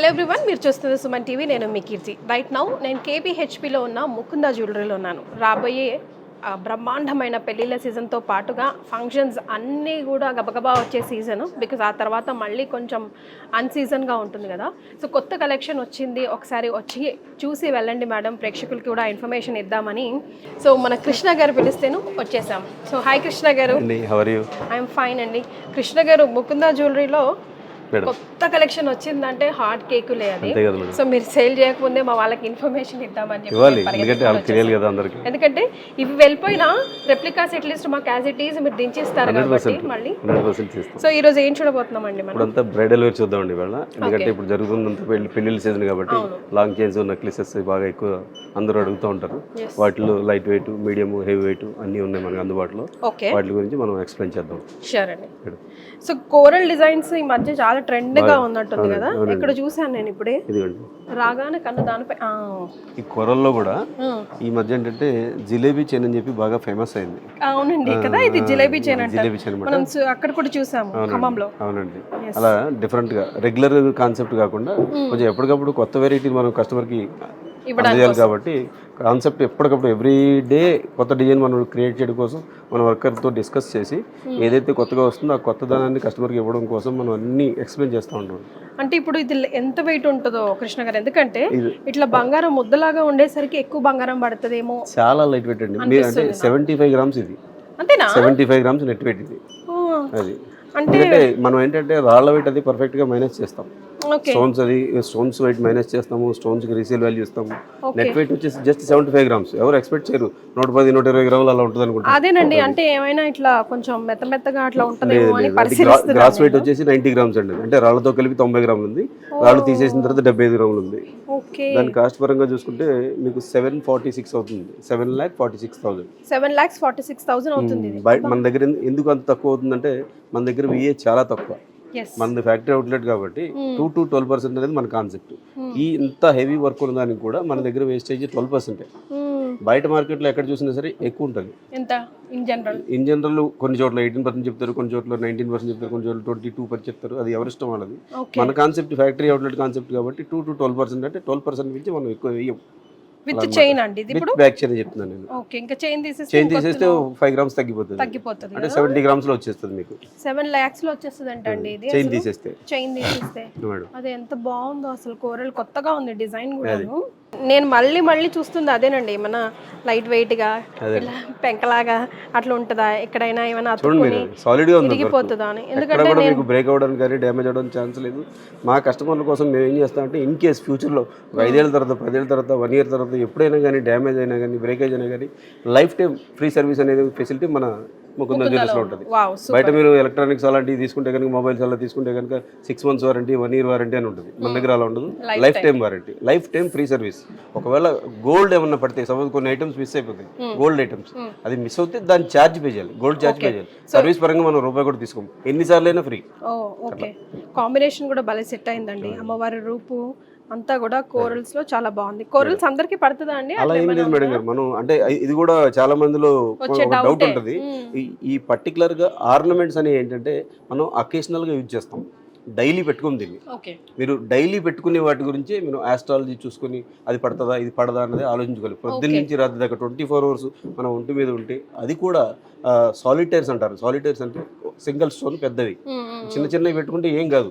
Hello everyone, మీరు చూస్తున్న Suman TV. నేను మీ కీర్తి. రైట్ నౌ నేను కేపీహెచ్పిలో ఉన్న ముకుందా జ్యువెలరీలో ఉన్నాను. రాబోయే బ్రహ్మాండమైన పెళ్ళిళ్ళ సీజన్తో పాటుగా ఫంక్షన్స్ అన్నీ కూడా గబగబా వచ్చే సీజను. బికాజ్ ఆ తర్వాత మళ్ళీ కొంచెం అన్సీజన్గా ఉంటుంది కదా. సో కొత్త కలెక్షన్ వచ్చింది, ఒకసారి వచ్చి చూసి వెళ్ళండి మేడం, ప్రేక్షకులకి కూడా ఇన్ఫర్మేషన్ ఇద్దామని. సో మన కృష్ణ గారు పిలిస్తేను వచ్చేసాం. సో హాయ్ కృష్ణ గారు. ఐఎమ్ ఫైన్ అండి. కృష్ణ గారు, ముకుందా జ్యువెలరీలో కొత్త కలెక్షన్ వచ్చిందంటే హాట్ కేకులే అది. సో మీరు సేల్ చేయకముందే మా వాళ్ళకి ఇన్ఫర్మేషన్ ఇద్దామని చెప్పి, ఎందుకంటే ఇవి వెళ్ళిపోయినా రెప్లికాస్ అట్లీస్ట్ మాకు యాజ్ ఇట్ ఈజ్ మీరు దించిస్తారు కాబట్టి మళ్ళీ. సో ఈ రోజు ఏం చూడబోతున్నామండి మనం? ఇప్పుడంతా బ్రైడల్ వేర్ చూద్దామండి ఇవాళ. ఎందుకంటే ఇప్పుడు జరుగుతుందంతా పెళ్లిళ్ళ సీజన్ కాబట్టి లాంగ్ చైన్స్ నెక్లెసెస్ బాగా ఎక్కువ అందరూ అడుగుతూ ఉంటారు. వాటిలో light weight, medium, heavy weight అన్ని ఉన్నాయి మనకి అందుబాటులో. వాటి గురించి మనం ఎక్స్ప్లెయిన్ చేద్దాం. షూర్ అండి. సో కోరల్ డిజైన్స్ ఈ మధ్య చాలా ట్రెండ్ గా ఉన్నట్టుంది కదా. ఇక్కడ చూసాను నేను ఇప్పుడే, రాగానే కన్ను దానిపై. ఈ కోరల్లో కూడా ఈ మధ్య ఏంటంటే జిలేబీ చైన్ అని చెప్పి బాగా ఫేమస్ అయింది. అవునండి కదా, ఇది జిలేబీ చైన్ అంటే మనం అక్కడ కూడా చూసాము ఖమ్మంలో. అవునండి, అలా డిఫరెంట్ గా రెగ్యులర్ కాన్సెప్ట్ కాకుండా కొంచెం ఎప్పటికప్పుడు కొత్త వెరైటీ మనం కస్టమర్ కి చేయాలి కాబట్టి కాన్సెప్ట్ ఎప్పటికప్పుడు ఎవ్రీ డే కొత్త డిజైన్ మనం క్రియేట్ చేయడం కోసం మన వర్కర్తో డిస్కస్ చేసి ఏదైతే కొత్తగా వస్తుందో ఆ కొత్త దానాన్ని కస్టమర్కి ఇవ్వడం కోసం మనం అన్ని ఎక్స్ప్లెయిన్ చేస్తూ ఉంటాం. అంటే ఇప్పుడు ఇది ఎంత వెయిట్ ఉంటుందో కృష్ణ గారు? ఎందుకంటే ఇట్లా బంగారం ముద్దలాగా ఉండేసరికి ఎక్కువ బంగారం పడుతుందేమో. చాలా లైట్ వెయిట్ అండి. మీరు అంటే 75 grams ఇది. అంతేనా? 75 grams నెట్ వెయిట్ ఇది. అది అంటే మనం ఏంటంటే రాళ్ళ వెయిట్ అది పర్ఫెక్ట్ గా మేనేజ్ చేస్తాం. స్టోన్స్ వెయిట్ మైనస్ చేస్తాము, స్టోన్స్ కి రీసేల్ వాల్యూ ఇస్తాము. నెట్ వెయిట్ వచ్చేసి జస్ట్ 75 grams. ఎవరు ఎక్స్పెక్ట్ చేయరు 110-120 grams అలా ఉంటుంది అనుకుంటారు. అదేనండి, అంటే ఏమైనా ఇట్లా కొంచెం మెత్తగా అట్లా ఉంటుంది. గ్రాస్ వెయిట్ వచ్చేసి 90 grams అండి. అంటే రాళ్లతో కలిపి 90 grams ఉంది, రాళ్ళు తీసేసిన తర్వాత 75 grams ఉంది. దాని కాస్ట్ పరంగా చూసుకుంటే మీకు 746 అవుతుంది. 7,46,000. 7,46,000 అవుతుంది. మన దగ్గర ఎందుకు అంత తక్కువ అవుతుందంటే మన దగ్గర VA చాలా తక్కువ. మన ఫ్యాక్టరీ అవుట్లెట్ కాబట్టి 2 to 12% అనేది మన కాన్సెప్ట్. ఈ ఇంత హెవీ వర్క్ ఉన్న దానికి కూడా మన దగ్గర వేస్టేజ్ 12%. బయట మార్కెట్లో ఎక్కడ చూసినా సరే ఎక్కువ ఉంటుంది. ఇన్ జనరల్ కొన్ని చోట్ల 18% చెప్తారు, కొన్ని చోట్ల 19% చెప్తారు, కొన్ని చోట్ల 22% చెప్తారు. అది ఎవరిష్టం వాళ్ళది. మన కాన్సెప్ట్ ఫ్యాక్టరీ అవుట్లెట్ కాన్సెప్ట్ కాబట్టి 2 to 12% అంటే 12% నుంచి మనం ఎక్కువ వేయం. విత్ చైన్ అండి ఇది. ఇప్పుడు బ్యాక్ చైన్ చెప్తున్నాను నేను. ఓకే, ఇంకా చైన్ తీసేస్తే 5 grams తగ్గిపోతుంది. అంటే 70 grams లో వచ్చేస్తుంది మీకు. 7 lakhs లో వచ్చేస్తుంది అండి ఇది. చైన్ తీసేస్తే అదే ఎంత బాగుందో అసలు. కోరల్ కొత్తగా ఉంది డిజైన్ కూడా. నేను మళ్ళీ చూస్తుంది అదేనండి. మన లైట్ వెయిట్ గా ఇలా పెంకలాగా అట్లా ఉంటుందా? ఎక్కడైనా ఏమైనా సాలిడ్ గా తిరిగిపోతుందా అని. ఎందుకంటే మీకు బ్రేక్ అవ్వడానికి కానీ డ్యామేజ్ అవ్వడానికి ఛాన్స్ లేదు. మా కస్టమర్ల కోసం మేము ఏం చేస్తామంటే ఇన్ కేస్ ఫ్యూచర్ లో 5 ఏళ్ళ తర్వాత, 10 ఏళ్ళ తర్వాత, 1 year తర్వాత ఎప్పుడైనా కానీ డ్యామేజ్ అయినా కానీ, బ్రేకేజ్ అయినా కానీ లైఫ్ టైం ఫ్రీ సర్వీస్ అనేది ఫెసిలిటీ మన ముకుందా జ్యువెలర్స్ లో ఉంటుంది. బయట మీరు ఎలక్ట్రానిక్స్ అలాంటివి తీసుకుంటే కనుక, మొబైల్స్ అలా తీసుకుంటే కనుక 6 months వారంటీ, 1 year వారంటీ అని ఉంటుంది. మన దగ్గర అలా ఉండదు. Life time warranty, life time free service. ఒకవేళ గోల్డ్ ఏమన్నా పడితే, సపోజ్ కొన్ని ఐటమ్స్ మిస్ అయిపోతాయి, గోల్డ్ ఐటమ్స్, అది మిస్ అవుతే దాన్ని ఛార్జ్ పే చేయాలి, గోల్డ్ ఛార్జ్ పే చేయాలి. సర్వీస్ పరంగా మనం రూపాయి కూడా తీసుకోం, ఎన్నిసార్లు అయినా ఫ్రీ. కాంబినేషన్ కూడా భలే సెట్ అయిందండి. అమ్మవారి రూపు అంతా కూడా కోరల్స్ లో చాలా బాగుంది. కోరల్స్ అందరికి పడుతుందా అండి? అలా ఏం లేదు మేడం గారు. మనం అంటే ఇది కూడా చాలా మందిలో డౌట్ ఉంటుంది. ఈ పర్టికులర్ గా ఆర్నమెంట్స్ అని ఏంటంటే మనం అకేషనల్ గా యూజ్ చేస్తాం, డైలీ పెట్టుకుని దీన్ని. మీరు డైలీ పెట్టుకునే వాటి గురించి మీరు ఆస్ట్రాలజీ చూసుకుని అది పడుతుందా ఇది పడదా అనేది ఆలోచించుకోవాలి. పొద్దున్న నుంచి రాత్రి దాకా 24 hours మన ఒంటి మీద ఉంటే, అది కూడా సాలిటైర్స్ అంటారు. సాలిటైర్స్ అంటే సింగిల్ స్టోన్, పెద్దవి. చిన్నవి పెట్టుకుంటే ఏం కాదు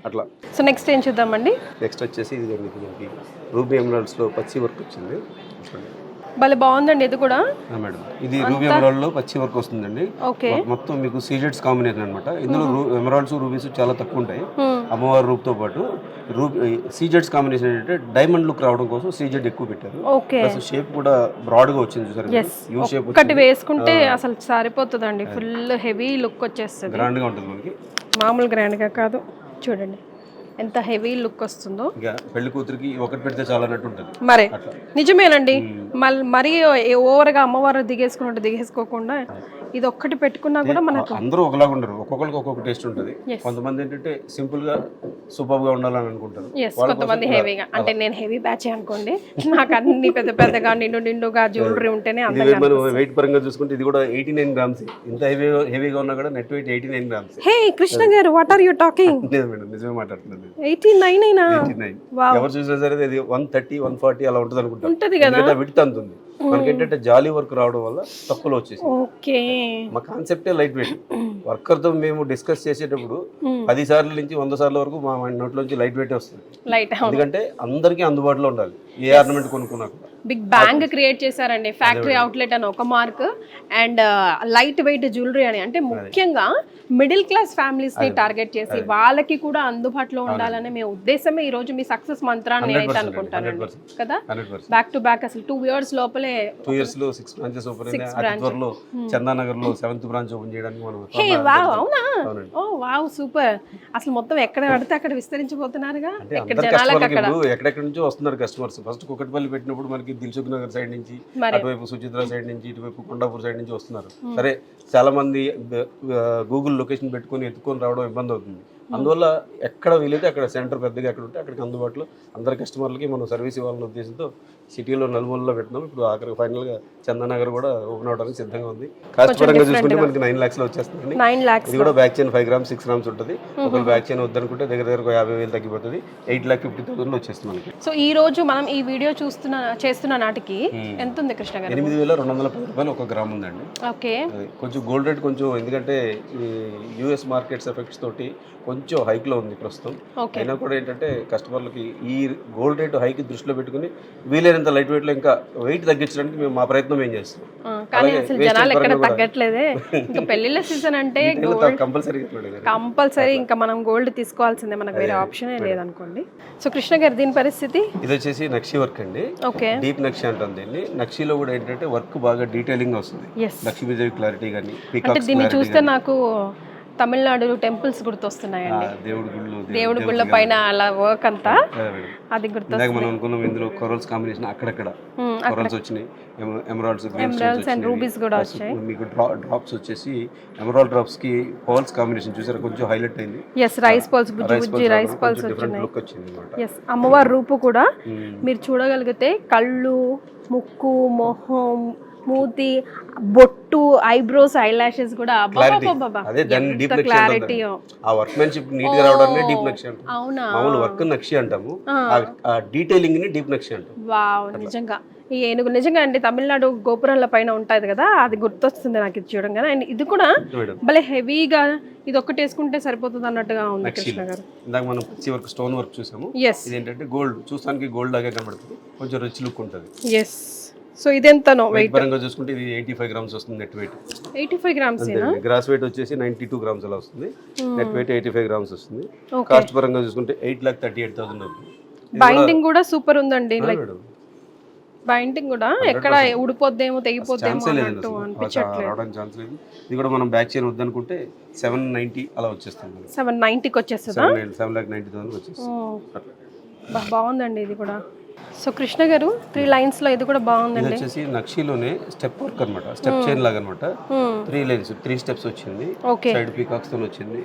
అట్లా. సో నెక్స్ట్ ఏం చూద్దామండి? నెక్స్ట్ వచ్చేసి ఇది రూబీ ఎమరాల్డ్స్ లో పచ్చి వర్క్ వచ్చింది. భలే బాగుందండి ఇది కూడా. మేడం ఇది రూబీ ఎమరాల్డ్ లో పచ్చి వర్క్ వస్తుందండి. మొత్తం మీకు సీజెడ్స్ కాంబినేషన్ అనమాట. ఇందులో ఎమరాల్డ్స్, రూబీస్ చాలా తక్కువ ఉంటాయి. అమ్మవారి రూప్ తో పాటు సీజెడ్స్ కాంబినేషన్ ఏంటంటే డైమండ్ లుక్ రావడం కోసం సీజెడ్ ఎక్కువ పెట్టారు. షేప్ కూడా బ్రాడ్ గా వచ్చింది చూసారు. యూ షేప్ ఒకటి వేసుకుంటే అసలు సరిపోతుందండి. ఫుల్ హెవీ లుక్ వచ్చేస్తుంది. గ్రాండ్ గా ఉంటుంది మనకి, మామూలు గ్రాండ్ గా కాదు. చూడండి ఎంత హెవీ లుక్ వస్తుందో. పెళ్లి కూతురికి ఒకటి పెడితే చాలా అన్నట్టు ఉంటుంది. మరి నిజమేనండి. మరీ ఓవర్గా అమ్మవారు దిగేసుకున్నట్టు దిగేసుకోకుండా ఇది ఒక్కటి పెట్టుకున్నా కూడా మనకు అందరూ ఒకలాగా ఉండరు, ఒక్కొక్కరికి ఒక్కొక్క టేస్ట్ ఉంటుంది. కొంతమంది ఏంటంటే సింపుల్ గా సూపర్ గా ఉండాలని అనుకుంటారు. కొంతమంది హెవీగా, అంటే నేను హెవీ బ్యాచ్ అనుకోండి, నాకు అన్ని పెద్ద పెద్దగా నిండుగా జ్యువెలరీ ఉంటేనే ఇది మనం వెయిట్ పరంగా చూసుకుంటే ఇది కూడా 89 గ్రామ్స్. ఇంత హెవీగా ఉన్నా కూడా నెట్ వెయిట్ 89 గ్రామ్స్. హే కృష్ణ గారు, వాట్ ఆర్ యూ టాకింగ్? లేదు మేడం, నిజమే మాట్లాడుతున్నాను. 89 అయినా 89. ఎవరు చూసినా సరే ఇది 130 140 అలా ఉంటుంది అనుకుంటారు. ఉంటది కదా, విడ్త్ అంత ఉంది. మనకేంటంటే జాలీ వర్క్ రావడం వల్ల తక్కువలో వచ్చేసి. ఓకే, మా కాన్సెప్టే లైట్ వెయిట్. వర్కర్ తో మేము డిస్కస్ చేసేటప్పుడు 10 సార్ల నుంచి 100 సార్ల వరకు మా నోట్లోంచి లైట్ వెయిట్ వస్తుంది. లైట్, ఎందుకంటే అందరికీ అందుబాటులో ఉండాలి ఏ ఆర్నమెంట్ కొనుక్కున్నా కూడా. బిగ్ బ్యాంగ్ క్రియేట్ చేశారండి, ఫ్యాక్టరీ అవుట్లెట్ అని ఒక mark, and light weight jewellery అని. అంటే ముఖ్యంగా మిడిల్ క్లాస్ ఫ్యామిలీస్ ని టార్గెట్ చేసి వాళ్ళకి కూడా అందుబాటులో ఉండాలనే మీ ఉద్దేశమే ఈ రోజు మీ సక్సెస్ మంత్రాన్ని నేనైతే అనుకుంటానండి కదా. బ్యాక్ టు బ్యాక్ అసలు 2 years లోపలే 2 years లో 6 బ్రాంచెస్ ఓపెన్ అయ్యాయి. అతి త్వరలో చందానగర్ లో 7th బ్రాంచ్ ఓపెన్ చేయడానికి మనం. హే వావ్, అవునా? ఓ వావ్, సూపర్. అసలు మొత్తం ఎక్కడ పడితే అక్కడ విస్తరించిపోతున్నారుగా, ఎక్కడ జనాలకు అక్కడ. ఎక్కడెక్కడ నుంచో వస్తున్నారు కస్టమర్స్. ఫస్ట్ కుకట్పల్లి పెట్టినప్పుడు మనకి దిల్సుఖ్ నగర్ సైడ్ నుంచి, అటువైపు సుచిత్ర సైడ్ నుంచి, ఇటువైపు కొండాపూర్ సైడ్ నుంచి వస్తున్నారు. సరే, చాలా మంది గూగుల్ లొకేషన్ పెట్టుకొని ఎత్తుకొని రావడం ఇబ్బంది అవుతుంది. అందువల్ల ఎక్కడ వీలైతే అక్కడ సెంటర్ పెద్దగా ఎక్కడ ఉంటే అక్కడికి అందుబాటులో అందరి కస్టమర్లకి మనం సర్వీస్ ఇవ్వాలన్న ఉద్దేశంతో సిటీలో నలుమూలలో పెట్టినాం. ఇప్పుడు ఆఖరికి ఫైనల్ గా చందానగర్ కూడా ఓపెన్ అవడానికి సిద్ధంగా ఉంది. కాస్ట్ పరంగా చూసుకుంటే మనకి 9 lakhs లో వచ్చేస్తుంది. 9 lakhs. ఇది కూడా బ్యాక్ చైన్ 5 grams 6 grams ఉంటుంది. ఒకవేళ బ్యాక్ చైన్ వద్దనుకుంటే దగ్గర 50,000 తగ్గిపోతుంది. 8,50,000 లో వచ్చేస్తుంది మనకి. సో ఈ రోజు మనం ఈ వీడియో చేస్తున్న నాటికి ఎంత ఉంది కృష్ణ గారు? 8,210 రూపాయలు 1 గ్రామ్ ఉందండి. ఓకే, కొంచెం గోల్డ్ రేట్ కొంచెం, ఎందుకంటే యుఎస్ మార్కెట్స్ ఎఫెక్ట్స్ తోటి కొంచెం హైక్ లో ఉంది ప్రస్తుతం. అయినా కూడా ఏంటంటే కస్టమర్లకి ఈ గోల్డ్ రేట్ హైక్ దృష్టిలో పెట్టుకుని వీలైనంత లైట్ వెయిట్ లో ఇంకా వెయిట్ తగ్గించడానికి మేము మా ప్రయత్నం ఏం చేస్తాం. కానీ అసలు జనాలు ఎక్కడ తగ్గట్లేదే. ఇంకా పెళ్లిళ్ళ సీజన్ అంటే కంపల్సరీ ఇంకా మనం గోల్డ్ తీసుకోవాల్సిందే, మనకు వేరే ఆప్షన్ లేదనుకోండి. సో కృష్ణ గారు, దీని పరిస్థితి? ఇది వచ్చేసి నక్షి వర్క్ అండి. ఓకే, డీప్ నక్షి అంటుంది దీన్ని. నక్షిలో కూడా ఏంటంటే వర్క్ బాగా డీటెయిలింగ్ వస్తుంది. లక్ష్మీదేవి క్లారిటీ కానీ, అంటే దీన్ని చూస్తే నాకు తమిళనాడు టెంపుల్స్ గుర్తొస్తున్నాయండి. దేవుడి గుళ్ళ పైన అలా వర్క్ అంతా అది గుర్తొస్తుంది. మనం అనుకున్నాం ఇందులో కొరల్స్ కాంబినేషన్ అక్కడక్కడ కొరల్స్ వచ్చినాయి, ఎమరాల్డ్స్ అండ్ రూబీస్ కూడా వచ్చాయి. మీకు డ్రాప్స్ వచ్చేసి ఎమరాల్డ్ డ్రాప్స్ కి పర్ల్స్ కాంబినేషన్ చూసారా, కొంచెం హైలైట్ అయింది. yes, రైస్ పర్ల్స్, బుజ్జి రైస్ పర్ల్స్ వచ్చినాయి. లుక్ వచ్చింది అన్నమాట. yes, అమ్మవారి రూపు కూడా మీరు చూడగలిగితే కళ్ళు, ముక్కు, మొహం, మూతి, బొట్టు, ఐబ్రోస్, ఐ లాషెస్ కూడా క్లారిటీ. ఆ వర్క్మెన్షిప్ నీట్ గా రావడాన్ని డీప్ నక్షి అంటాం. అవునా, మామూలు వర్క్ నక్షి అంటాము, ఆ డీటెయిలింగ్ ని డీప్ నక్షి అంటాం. వావ్, నిజంగా ఈ ఏనుగు నిజంగా అంటే తమిళనాడు గోపురాల పైన ఉంటది కదా, అది గుర్తొస్తుంది నాకు ఇది చూడంగానే. అండ్ ఇది కూడా భలే హెవీగా, ఇది ఒక్కటి వేసుకుంటే సరిపోతుంది అన్నట్టుగా ఉంది కృష్ణ గారు. ఇందాక మనం పిచ్చి వర్క్, స్టోన్ వర్క్ చూసాము. ఇది ఏంటంటే గోల్డ్, చూస్తానికి గోల్డ్ లాగే కనబడుతుంది, కొంచెం రిచ్ లుక్ ఉంటుంది. ఎస్. సో ఇదెంతనో వెయిట్ పరంగా చూసుకుంటే ఇది 85 grams వస్తుంది నెట్ వెయిట్. 85 grams ఏనా? గ్రాస్ వెయిట్ వచ్చేసి 92 grams అలా వస్తుంది. నెట్ వెయిట్ 85 grams వస్తుంది. కాస్ట్ పరంగా చూసుకుంటే 8,38,000 అవుతుంది. బైండింగ్ కూడా సూపర్ ఉందండి. లైక్ బైండింగ్ కూడా ఎక్కడ ఊడిపోద్దేమో, తెగిపోద్దేమో అన్నట్టు అనిపించట్లేదు. రావడానికి ఛాన్స్ లేదు. ఇది కూడా మనం బ్యాక్ చైన్ వద్దనుకుంటే 790 అలా వచ్చేస్తుంది. 790కి వచ్చేస్తుందా? 7,90,000 వచ్చేస్తుంది. బాగుందండి ఇది కూడా. సో కృష్ణ గారు, 3 lines లో ఇది కూడా బాగుందండి. ఇది వచ్చేసి నక్షిలోనే స్టెప్ వర్క్ అన్నమాట, స్టెప్ చైన్ లాగా అన్నమాట. 3 lines 3 steps వచ్చింది. సైడ్ పీకాక్స్ తో వచ్చింది.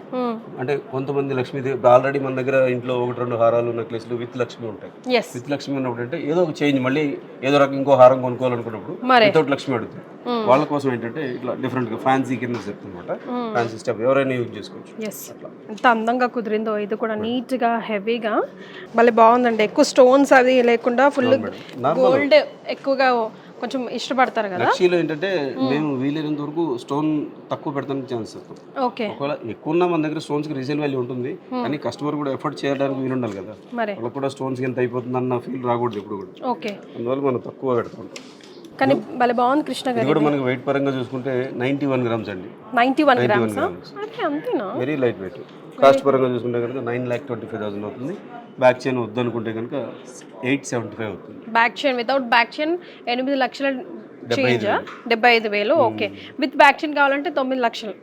అంటే కొంతమంది లక్ష్మీదేవి ఆల్రెడీ మన దగ్గర ఇంట్లో 1-2 హారాలు, నెక్లెస్లు విత్ లక్ష్మి ఉంటాయి. విత్ లక్ష్మి ఉన్నప్పుడు అంటే ఏదో ఒక చేంజ్, మళ్ళీ ఏదో రకం ఇంకో హారం కొనుక్కోవాలనుకున్నప్పుడు వితౌట్ లక్ష్మి అడుగుతుంది. వాళ్ళ కోసం ఏంటంటే ఇట్లా డిఫరెంట్ గా ఫ్యాన్సీ కింద చెప్తుంది అనమాట. ఫ్యాన్సీ స్టెప్ ఎవరైనా యూజ్ చేసుకోవచ్చు. ఎంత అందంగా కుదిరిందో ఇది కూడా, నీట్ గా హెవీగా భలే బాగుందండి. ఎక్కువ స్టోన్స్ అది లేకుండా ఫుల్ గోల్డ్ ఎక్కువగా కొంచెం ఇష్టపడతారు కదా. నక్షిలో ఏంటంటే మేము వీలైనంత వరకు స్టోన్ తక్కువ పెడతానికి ఛాన్స్ ఇస్తాం. ఓకే, ఒకవేళ ఎక్కువ ఉన్న మన దగ్గర స్టోన్స్ కి రీసేల్ వాల్యూ ఉంటుంది, కానీ కస్టమర్ కూడా ఎఫర్ట్ చేయడానికి వీలు ఉండాలి కదా. వాళ్ళకి కూడా స్టోన్స్ ఎంత అయిపోతుంది అన్న ఫీల్ రాకూడదు ఎప్పుడు కూడా. ఓకే, అందువల్ల మనం తక్కువ పెడతాం. కానీ భలే బాగుంది కృష్ణ గారు. ఇది కూడా మనకి వెయిట్ పరంగా చూసుకుంటే 91 grams అండి. 91 grams అంతేనా? Very light weight. కాస్ట్ పరంగా చూసుకుంటే కనుక 9,25,000 అవుతుంది. బ్యాక్ చైన్ వద్దనుకుంటే కనుక 875 అవుతుంది. Back chain without back chain 8 లక్షల change, 75,000. Okay, with back chain కావాలంటే 9 లక్షలు.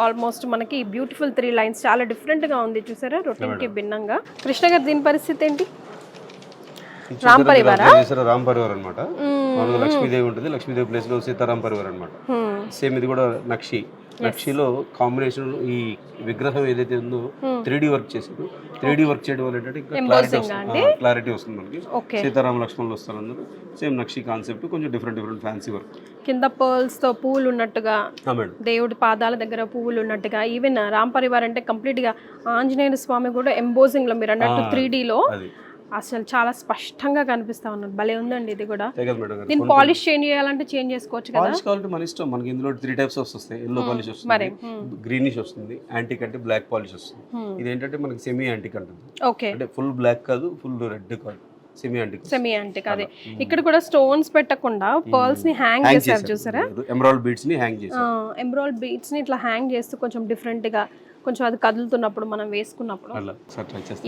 ఆల్మోస్ట్ మనకి బ్యూటిఫుల్ 3 lines, చాలా డిఫరెంట్ గా ఉంది చూసారా, రొటీన్ కి భిన్నంగా. కృష్ణ గారు, దీని పరిస్థితి ఏంటి? రామ్ పరివార్ రామ్ పరివార్ అనమాట. మామూలుగా లక్ష్మీదేవి ఉంటుంది, లక్ష్మీదేవి ప్లేస్ లో సీతారాం పరివార్ అనమాట. సేమ్ ఇది కూడా నక్షిలో కాంబినేషన్ ఈ విగ్రహం ఏదైతే ఉందో 3D వర్క్ చేశారు. 3D వర్క్ చేయడం వల్ల ఏంటంటే క్లారిటీ వస్తుంది మనకి. సీతారాం లక్ష్మణులు వస్తారు అందరూ. సేమ్ నక్షి కాన్సెప్ట్, కొంచెం డిఫరెంట్ ఫ్యాన్సీ వర్క్. కింద పర్ల్స్ తో పువ్వులు ఉన్నట్టుగా, దేవుడి పాదాల దగ్గర పువ్వులు ఉన్నట్టుగా. ఈవెన్ రామ్ పరివార్ అంటే కంప్లీట్ గా ఆంజనేయ స్వామి కూడా ఎంబోజింగ్ లో మీరు అన్నట్టు 3D లో అసలు చాలా స్పష్టంగా కనిపిస్తా ఉన్నారు. భలే ఉందండి ఇది కూడా. దీన్ని పాలిష్ చేయాలంటే చేంజ్ చేసుకోవచ్చు కదా. పాలిష్ కావాలంటే మన ఇష్టం. మనకి ఇందులో 3 టైప్స్ వస్తాయి. ఎల్లో పాలిష్ వస్తుంది, గ్రీనిష్ వస్తుంది, యాంటిక్ అంటే బ్లాక్ పాలిష్ వస్తుంది. ఇది ఏంటంటే మనకి సెమీ యాంటిక్ అంటుంది. ఓకే, అంటే ఫుల్ బ్లాక్ కాదు, ఫుల్ రెడ్ కాదు, సెమీ యాంటిక్. అదే ఇక్కడ కూడా స్టోన్స్ పెట్టకుండా పర్ల్స్ ని హ్యాంగ్ చేశారు చూసారా. ఎమరాల్డ్ బీడ్స్ ని హ్యాంగ్ చేశారు. ఎమరాల్డ్ బీడ్స్ ని ఇట్లా హ్యాంగ్ చేస్తూ కొంచెం డిఫరెంట్ గా, కొంచెం అది కదులుతున్నప్పుడు మనం వేసుకున్నప్పుడు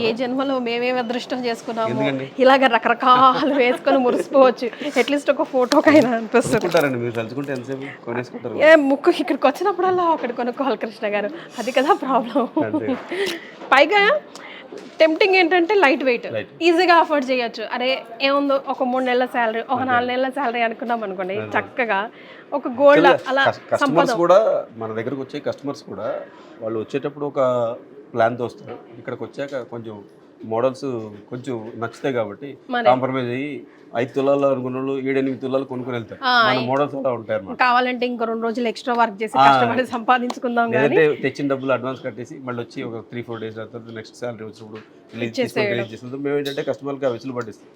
ఏ జన్మలో మేమేమి అదృష్టం చేసుకున్నాము ఇలాగ రకరకాలు వేసుకొని మురిసిపోవచ్చు. అట్లీస్ట్ ఒక ఫోటోకైనా అనిపిస్తుంది. ముక్కు ఇక్కడికి వచ్చినప్పుడల్లా ఒకటి కొనుక్కోవాలి కృష్ణ గారు, అది కదా ప్రాబ్లం. పైగా టెంప్టింగ్ ఏంటంటే లైట్ వెయిట్, ఈజీగా అఫోర్డ్ చేయొచ్చు. అరే ఏముందో ఒక 3 నెలల శాలరీ, ఒక 4 నెలల శాలరీ అనుకున్నాం అనుకోండి, చక్కగా ఒక గోల్డ్ అలా కస్టమర్స్ కూడా మన దగ్గరకు వచ్చే కస్టమర్స్ కూడా వాళ్ళు వచ్చేటప్పుడు ఒక ప్లాన్తో వస్తారు. ఇక్కడికి వచ్చాక కొంచెం మోడల్స్ కొంచెం నచ్చుతాయి కాబట్టి కాంప్రమైజ్ అయ్యి 5 తులాలు అనుకున్న వాళ్ళు 7-8 తులాలు కొనుక్కొని వెళ్తారు. మోడల్స్ అలా ఉంటాయి. కావాలంటే ఇంకో 2 రోజులు ఎక్స్ట్రా వర్క్ చేసి కష్టపడి సంపాదించుకుందాం. లేదంటే తెచ్చిన డబ్బులు అడ్వాన్స్ కట్టేసి మళ్ళీ వచ్చి ఒక 3-4 డేస్ తర్వాత నెక్స్ట్ శాలరీ వచ్చినప్పుడు రిలీజ్ చేస్తాం. మేము ఏంటంటే కస్టమర్కి ఆ వెసులు పట్టిస్తాం.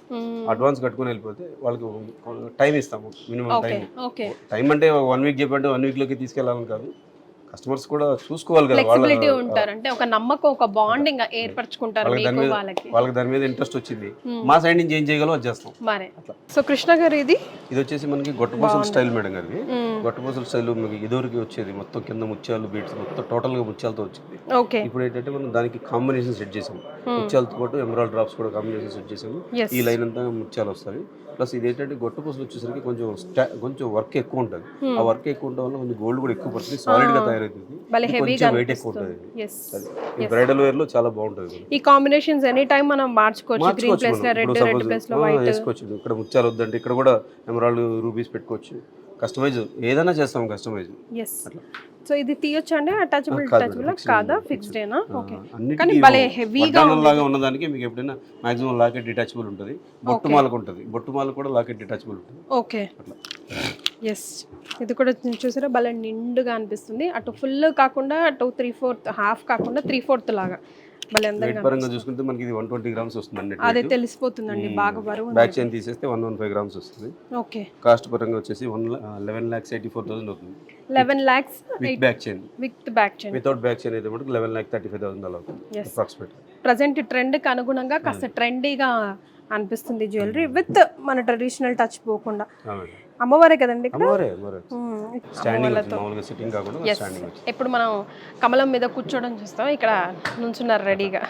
అడ్వాన్స్ కట్టుకుని వెళ్ళిపోతే వాళ్ళకి టైం ఇస్తాము. మినిమం టైం అంటే 1 వీక్ చెప్పంటే 1 వీక్లోకి తీసుకెళ్ళాలని కాదు. కస్టమర్స్ కూడా చూసుకోవాలి కదా, ఫ్లెక్సిబిలిటీ ఉంటారు. అంటే ఒక నమ్మకం, ఒక బాండింగ్ ఏర్పరచుకుంటారు. వాళ్ళకి దాని మీద ఇంట్రెస్ట్ వచ్చింది, మా సైడ్ నుంచి ఏం చేయగలం అది చేస్తాం. సో కృష్ణ గారు ఇది వచ్చేసి మనకి గొట్టపూసల స్టైల్ మేడం గారి. గొట్టపూసల స్టైల్ మనకి ఇదివరకు వచ్చేది మొత్తం కింద ముత్యాలు బీట్స్ మొత్తం టోటల్ గా ముత్యాలతో వచ్చింది. ఇప్పుడు ఏంటంటే మనం దానికి కాంబినేషన్ సెట్ చేసాము. ముత్యాలతో పాటు ఎమరాల్డ్ డ్రాప్స్ కూడా కాంబినేషన్ సెట్ చేసాము. ఈ లైన్ అంతా ముత్యాలు వస్తాయి. ప్లస్ ఇది ఏంటంటే గొట్టపూసలు వచ్చేసరికి కొంచెం వర్క్ ఎక్కువ ఉంటుంది. ఆ వర్క్ ఎక్కువ ఉండడం వల్ల కొంచెం గోల్డ్ కూడా ఎక్కువ పడుతుంది, సాలిడ్ గా తయారవుతుంది, కొంచెం వెయిట్ ఎక్కువ ఉంటుంది. బ్రైడల్ వేర్ లో చాలా బాగుంటుంది. ఈ కాంబినేషన్స్ ఎనీ టైం మనం మార్చుకోవచ్చు. గ్రీన్ ప్లేస్ లో రెడ్, రెడ్ ప్లేస్ లో వైట్ వేసుకోవచ్చు. ఇక్కడ ముత్యాలు వద్దంటే ఇక్కడ కూడా ఎమరాల్డ్ రూబీస్ పెట్టుకోవచ్చు. కస్టమైజ్ ఏదైనా చేస్తాం కస్టమైజ్. సో ఇది తీయొచ్చు అండి, అటాచబుల్ కాదా, ఫిక్స్డ్ ఏనా? ఓకే, కానీ భలే హెవీగా లాగా ఉన్నదానికి మీకు ఎప్పుడైనా మాక్సిమం లాకెట్ డిటాచబుల్ ఉంటుంది. బొట్టుమాలకు ఉంటుంది, బొట్టుమాల కూడా లాకెట్ డిటాచబుల్ ఉంటుంది. Okay, yes. ఇది కూడా చూసారా భలే నిండుగా అనిపిస్తుంది. అటు ఫుల్ కాకుండా, అటు 3/4 హాఫ్ కాకుండా 3/4 లాగా భలే అందంగా. పరంగా చూసుకుంటే మనకి ఇది 120 గ్రామ్స్ వస్తుంది. అదే తెలిసిపోతుందండి, బాగా బరువు. బ్యాక్ చైన్ తీసేస్తే 115 గ్రామ్స్ వస్తుంది. ఓకే, కాస్ట్ పరంగా వచ్చేసి 11,84,000 అవుతుంది. 11 lakhs with back chain. Without back chain అయితే మనకి 11,35,000 అలా అవుతుంది అప్రాక్సిమేట్. ప్రెజెంట్ ట్రెండ్ కి అనుగుణంగా కాస్త ట్రెండీగా అనిపిస్తుంది జ్యువెలరీ, విత్ మన ట్రెడిషనల్ టచ్ పోకుండా. అమ్మవారే కదండి ఇక్కడ. ఎప్పుడు మనం కమలం మీద కూర్చోవడం చూస్తాం, ఇక్కడ నుంచున్నారు రెడీగా.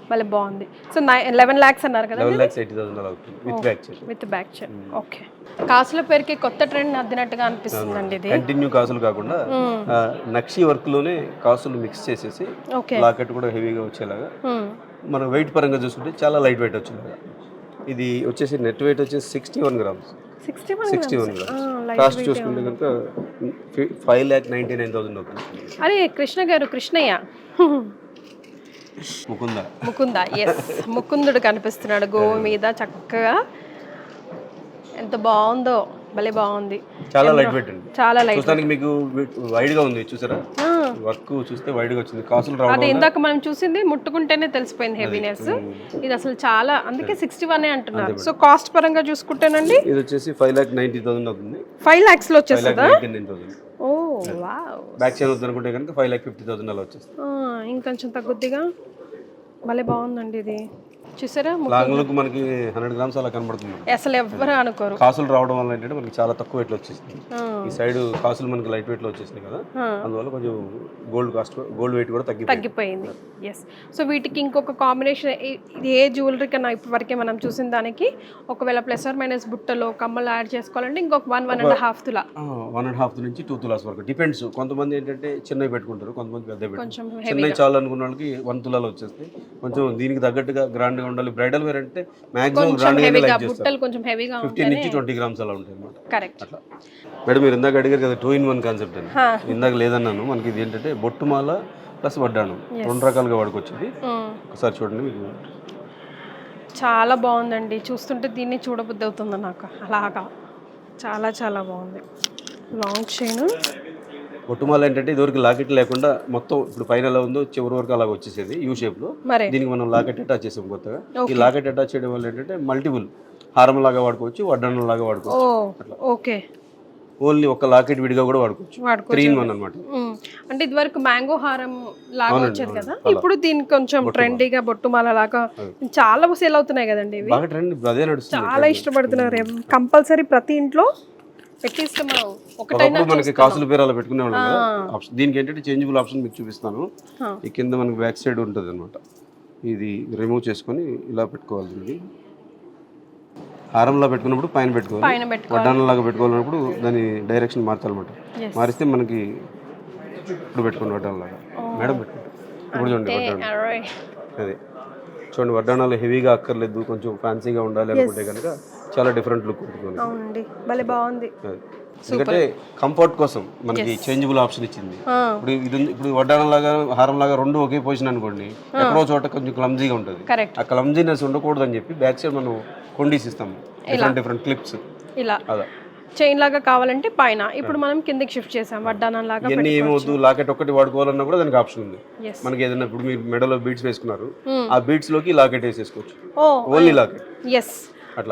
మళ్ళీ బాగుంది. సో 11 lakhs అన్నారు కదా, 11,80,000 విత్ బ్యాక్ చైన్. ఓకే, కాసుల పేరుకి కొత్త ట్రెండ్ అద్దినట్టుగా అనిపిస్తుందండి ఇది. కంటిన్యూ కాసులు కాకుండా నక్షి వర్క్ లోనే కాసులు మిక్స్ చేసేసి లాకెట్ కూడా హెవీగా వచ్చేలాగా, మనం వెయిట్ పరంగా చూసుకుంటే చాలా లైట్ వెయిట్ వచ్చేలాగా. ఇది వచ్చేసి నెట్ వెయిట్ వచ్చేసి 61 గ్రామ్స్. 61 గ్రామ్స్. కాస్ట్ చూసుకుంటే కనుక 5,99,000 అవుతుంది. అరే కృష్ణ గారు, కృష్ణయ్య ముకుంద, ఎస్, ముకుందుడు కనిపిస్తున్నాడు గోవు మీద చక్కగా. ఎంత బాగుందో, భలే బాగుంది. చాలా లైట్ వెయిట్ అండి, చాలా లైట్. చూస్తానికి మీకు వైడ్ గా ఉంది చూసారా, వర్క్ చూస్తే వైడ్ గా వచ్చింది. కాసులు రావడం అదే ఇందాక మనం చూసింది ముట్టుకుంటేనే తెలిసిపోయింది హెవీనెస్. ఇది అసలు చాలా, అందుకే 61 అంటున్నారు. సో కాస్ట్ పరంగా చూసుకుంటేనండి ఇది వచ్చేసి 5,90,000 అవుతుంది. 5 lakhs లో వచ్చేస్తుందా? ఓ వావ్. బ్యాక్ చైన్ వద్దనుకుంటే కనుక 5,50,000 అలా వచ్చేస్తుంది. ఇంకొంచెం తగ్గుద్దిగా. భలే బాగుందండి ఇది. చూసారా, లాంగ్ లుక్ మనకి 100 గ్రామ్స్ అలా కనబడుతుంది. అసలు ఎవ్వరు అనుకోరు. కాసులు రావడం వల్ల ఏంటంటే మనకి చాలా తక్కువ వెయిట్ లో వచ్చేసింది. ఈ సైడ్ కాసులు మనకి లైట్ వెయిట్ లో వచ్చేసినాయి కదా, అందువల్ల కొంచెం గోల్డ్ వెయిట్ కూడా తగ్గిపోయింది. ఎస్. సో వీటికి ఇంకొక కాంబినేషన్, ఏ జ్యువెలరీ కన్నా ఇప్పటివరకే మనం చూసిన దానికి ఒకవేళ ప్లస్ ఆర్ మైనస్ బుట్టలో కమ్మలు యాడ్ చేసుకోవాలంటే ఇంకొక 1.5 తులా, 1.5 నుంచి 2 తులాస్ వరకు డిపెండ్స్. కొంతమంది ఏంటంటే చిన్నవి పెట్టుకుంటారు, కొంతమంది పెద్ద పెట్టుకుంటారు. చిన్నవి చాలు అనుకున్న వాళ్ళకి 1 తులాలో వచ్చేస్తాయి. కొంచెం దీనికి తగ్గట్టుగా గ్రాండ్ గా ఉండాలి. బ్రైడల్ వేర్ అంటే మాక్సిమం కొంచెం గ్రాండ్ హెవీగా లైక్ చేస్తారు. బుట్టలు కొంచెం హెవీగా 15 నుంచి 20 గ్రామ్స్ అలా ఉంటాయి అన్నమాట. కరెక్ట్. అట్లా మేడం మీరు ఇందాక అడిగారు కదా 2-in-1 కాన్సెప్ట్ అని. ఇందాక లేదన్నాను. మనకి ఇది ఏంటంటే బొట్టుమాల ప్లస్ వడ్డాణం 2 రకాలుగా వాడుకోవచ్చు. ఇది ఒకసారి చూడండి, మీకు చాలా బాగుందండి. చూస్తుంటే దీన్ని చూడబుద్ధి అవుతుంది నాకు అలాగా. చాలా చాలా బాగుంది. Long chain. బొట్టుమాల ఏంటంటే ఇదివరకు లాకెట్ లేకుండా మొత్తం ఇప్పుడు పైన ఎలా ఉందో చివరి వరకు అలాగ వచ్చేసేది యూ షేప్ లో. మరి దీనికి మనం లాకెట్ అటాచ్ చేసాం కొత్తగా. ఈ లాకెట్ అటాచ్ చేయడం వల్ల ఏంటంటే మల్టిపుల్ హారం లాగా వాడుకోవచ్చు, వడ్డాణం లాగా వాడుకోవచ్చు. ఓకే. ఓన్లీ ఒక లాకెట్ విడిగా కూడా వాడుకోవచ్చు. 3-in-1 అన్నమాట. అంటే ఇది వరకు మ్యాంగో హారం లాగా వచ్చేది కదా, ఇప్పుడు దీనికి కొంచెం ట్రెండీగా బొట్టుమాల లాగా చాలా సేల్ అవుతున్నాయి కదండి ఇవి. బాగా ట్రెండ్ అదే నడుస్తుంది. చాలా ఇష్టపడుతున్నారు. కంపల్సరీ ప్రతి ఇంట్లో అట్లీస్ట్ మనం ఒకటైనా మనకి కాసుల పేరు అలా పెట్టుకునే వాళ్ళం కదా. దీనికి ఏంటంటే చేంజబుల్ ఆప్షన్ మీకు చూపిస్తాను. ఈ కింద మనకి బ్యాక్ సైడ్ ఉంటుంది అనమాట. ఇది రిమూవ్ చేసుకొని ఇలా పెట్టుకోవాలి. దీనికి హారంలా పెట్టుకున్నప్పుడు పైన పెట్టుకోవాలి, వడ్డానంలాగా పెట్టుకోవాలన్నప్పుడు దాని డైరెక్షన్ మార్చాలన్నమాట. మారిస్తే మనకి ఇప్పుడు పెట్టుకోండి వడ్డానంలాగా. మేడం పెట్టుకుంటాం ఇప్పుడు చూడండి వడ్డానం. అదే చూడండి, వడ్డానాలు హెవీగా అక్కర్లేదు, కొంచెం ఫ్యాన్సీగా ఉండాలి అనుకుంటే కనుక చాలా డిఫరెంట్ లుక్ ఉంటుంది. అవునండి, భలే బాగుంది. ఎందుకంటే కంఫర్ట్ కోసం మనకి చేంజబుల్ ఆప్షన్ ఇచ్చింది. ఇప్పుడు ఇది ఇప్పుడు వడ్డానం లాగా హారం లాగా రెండు ఒకే పొజిషన్ అనుకోండి, ఎక్కడో చోట కొంచెం క్లమ్జీగా ఉంటుంది. ఆ క్లమ్జీనెస్ ఉండకూడదు అని చెప్పి బ్యాక్ సైడ్ మనం కొండీస్ ఇస్తాము, డిఫరెంట్ క్లిప్స్. ఇలా చైన్ లాగా కావాలంటే పైన, ఇప్పుడు మనం కిందకి షిఫ్ట్ చేసాం వడ్డానం లాగా. ఇవన్నీ ఏమవుతుంది, లాకెట్ ఒక్కటి వాడుకోవాలన్నా కూడా దానికి ఆప్షన్ ఉంది. మనకి ఏదైనా ఇప్పుడు మీరు మెడలో బీడ్స్ వేసుకున్నారు, ఆ బీడ్స్ లోకి లాకెట్ వేసేసుకోవచ్చు. Only locket. ఎస్,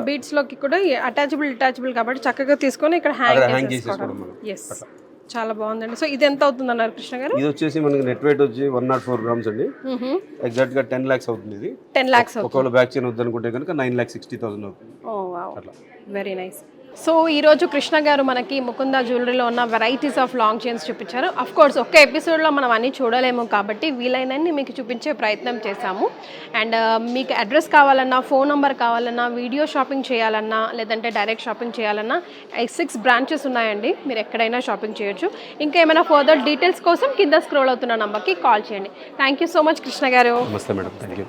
బీడ్స్ లోకి కూడా అటాచబుల్ కాబట్టి చక్కగా తీసుకొని ఇక్కడ హ్యాంగ్ చేసుకోవడం. ఎస్, చాలా బాగుందండి. సో ఇది ఎంత అవుతుంది అన్నారు కృష్ణ గారు? ఇది వచ్చేసి మనకి నెట్ వెయిట్ వచ్చి 104 grams అండి. ఎగ్జాక్ట్ గా 10 lakhs అవుతుంది. ఇది 10 lakhs అవుతుంది. ఒకవేళ బ్యాక్ చైన్ వద్దనుకుంటే కనుక 9,60,000 అవుతుంది. ఓ వావ్, వెరీ నైస్. సో ఈరోజు కృష్ణ గారు మనకి ముకుంద జ్యువెలరీలో ఉన్న వెరైటీస్ ఆఫ్ లాంగ్ చైన్స్ చూపించారు. అఫ్ కోర్స్ ఒక్క ఎపిసోడ్లో మనం అన్నీ చూడలేము కాబట్టి వీలైనన్ని మీకు చూపించే ప్రయత్నం చేశాము. అండ్ మీకు అడ్రస్ కావాలన్నా, ఫోన్ నెంబర్ కావాలన్నా, వీడియో షాపింగ్ చేయాలన్నా, లేదంటే డైరెక్ట్ షాపింగ్ చేయాలన్నా 6 branches ఉన్నాయండి. మీరు ఎక్కడైనా షాపింగ్ చేయొచ్చు. ఇంకా ఏమైనా ఫర్దర్ డీటెయిల్స్ కోసం కింద స్క్రోల్ అవుతున్న నెంబర్కి కాల్ చేయండి. Thank you so much Krishna గారు. నమస్తే మేడం, థ్యాంక్ యూ.